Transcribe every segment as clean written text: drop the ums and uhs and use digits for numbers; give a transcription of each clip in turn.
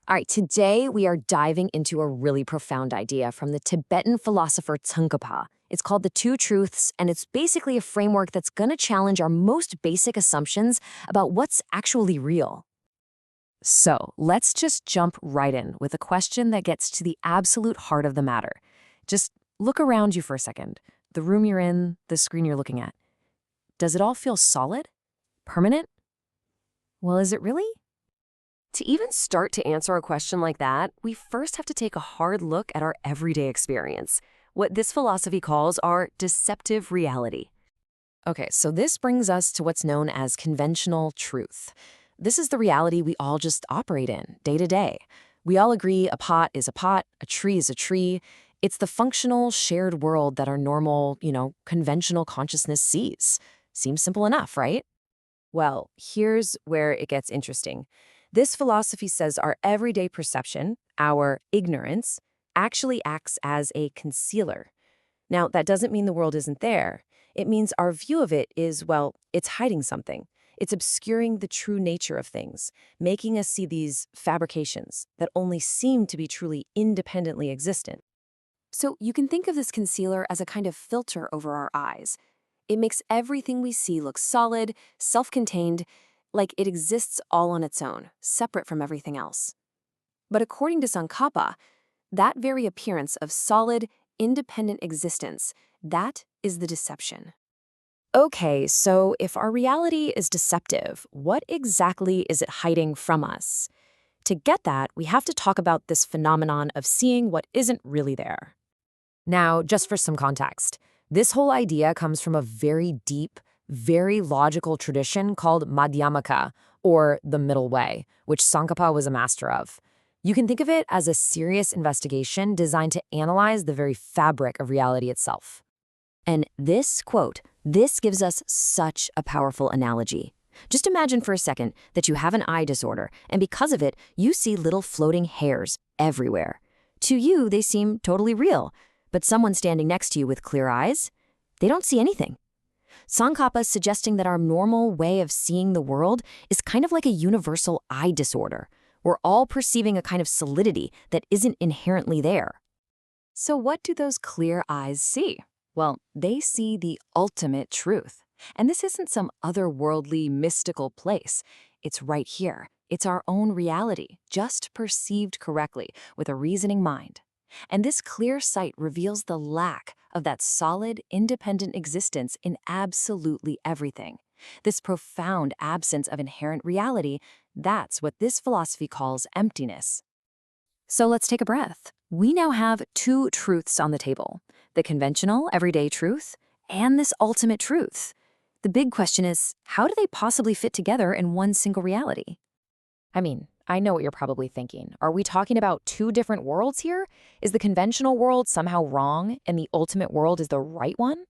All right, today we are diving into a really profound idea from the Tibetan philosopher Tsongkhapa. It's called the Two Truths, and it's basically a framework that's going to challenge our most basic assumptions about what's actually real. So let's just jump right in with a question that gets to the absolute heart of the matter. Just look around you for a second. The room you're in, the screen you're looking at. Does it all feel solid? Permanent? Well, is it really? To even start to answer a question like that, we first have to take a hard look at our everyday experience, what this philosophy calls our deceptive reality. Okay, so this brings us to what's known as conventional truth. This is the reality we all just operate in, day to day. We all agree a pot is a pot, a tree is a tree. It's the functional, shared world that our normal, conventional consciousness sees. Seems simple enough, right? Well, here's where it gets interesting. This philosophy says our everyday perception, our ignorance, actually acts as a concealer. Now, that doesn't mean the world isn't there. It means our view of it is, well, it's hiding something. It's obscuring the true nature of things, making us see these fabrications that only seem to be truly independently existent. So you can think of this concealer as a kind of filter over our eyes. It makes everything we see look solid, self-contained, like it exists all on its own, separate from everything else. But according to Tsongkhapa, that very appearance of solid, independent existence, that is the deception. Okay, so if our reality is deceptive, what exactly is it hiding from us? To get that, we have to talk about this phenomenon of seeing what isn't really there. Now, just for some context, this whole idea comes from a very deep, very logical tradition called Madhyamaka, or the middle way, which Tsongkhapa was a master of. You can think of it as a serious investigation designed to analyze the very fabric of reality itself. And this quote, this gives us such a powerful analogy. Just imagine for a second that you have an eye disorder, and because of it, you see little floating hairs everywhere. To you, they seem totally real, but someone standing next to you with clear eyes, they don't see anything. Tsongkhapa is suggesting that our normal way of seeing the world is kind of like a universal eye disorder. We're all perceiving a kind of solidity that isn't inherently there. So what do those clear eyes see? Well, they see the ultimate truth. And this isn't some otherworldly, mystical place. It's right here. It's our own reality, just perceived correctly with a reasoning mind. And this clear sight reveals the lack of that solid, independent existence in absolutely everything. This profound absence of inherent reality, that's what this philosophy calls emptiness. So let's take a breath. We now have two truths on the table, the conventional, everyday truth and this ultimate truth. The big question is, how do they possibly fit together in one single reality? I know what you're probably thinking. Are we talking about two different worlds here? Is the conventional world somehow wrong and the ultimate world is the right one?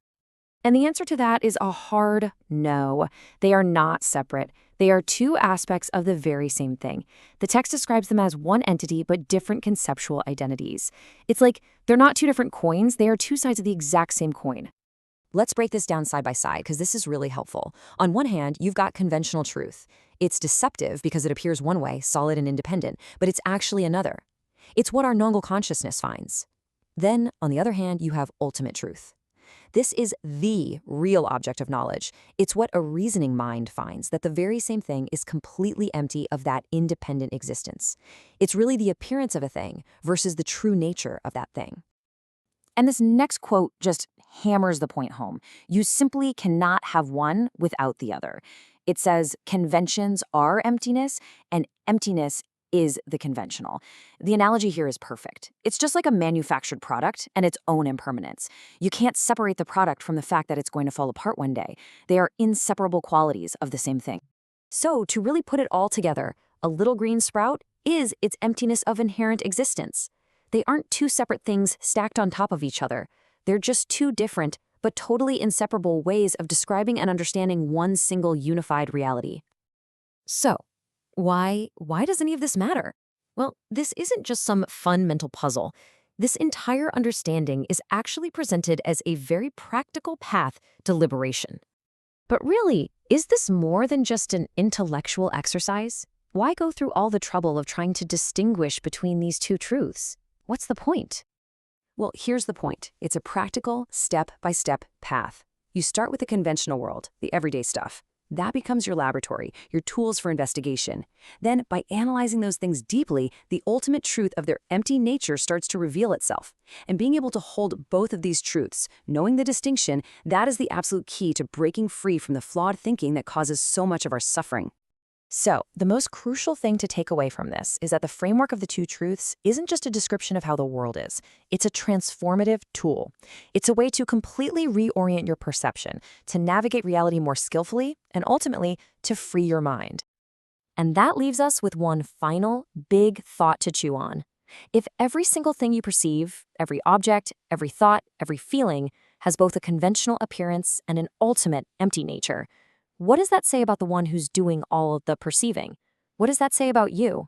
And the answer to that is a hard no. They are not separate. They are two aspects of the very same thing. The text describes them as one entity but different conceptual identities. It's like they're not two different coins, they are two sides of the exact same coin. Let's break this down side by side because this is really helpful. On one hand, you've got conventional truth. It's deceptive because it appears one way, solid and independent, but it's actually another. It's what our normal consciousness finds. Then, on the other hand, you have ultimate truth. This is the real object of knowledge. It's what a reasoning mind finds, that the very same thing is completely empty of that independent existence. It's really the appearance of a thing versus the true nature of that thing. And this next quote just hammers the point home. You simply cannot have one without the other. It says conventions are emptiness and emptiness is the conventional. The analogy here is perfect. It's just like a manufactured product and its own impermanence. You can't separate the product from the fact that it's going to fall apart one day. They are inseparable qualities of the same thing. So to really put it all together, a little green sprout is its emptiness of inherent existence. They aren't two separate things stacked on top of each other. They're just two different, but totally inseparable ways of describing and understanding one single unified reality. So, why does any of this matter? Well, this isn't just some fun mental puzzle. This entire understanding is actually presented as a very practical path to liberation. But really, is this more than just an intellectual exercise? Why go through all the trouble of trying to distinguish between these two truths? What's the point? Well, here's the point. It's a practical, step-by-step path. You start with the conventional world, the everyday stuff. That becomes your laboratory, your tools for investigation. Then, by analyzing those things deeply, the ultimate truth of their empty nature starts to reveal itself. And being able to hold both of these truths, knowing the distinction, that is the absolute key to breaking free from the flawed thinking that causes so much of our suffering. So, the most crucial thing to take away from this is that the framework of the two truths isn't just a description of how the world is. It's a transformative tool. It's a way to completely reorient your perception, to navigate reality more skillfully, and ultimately, to free your mind. And that leaves us with one final, big thought to chew on. If every single thing you perceive, every object, every thought, every feeling, has both a conventional appearance and an ultimate empty nature, what does that say about the one who's doing all of the perceiving? What does that say about you?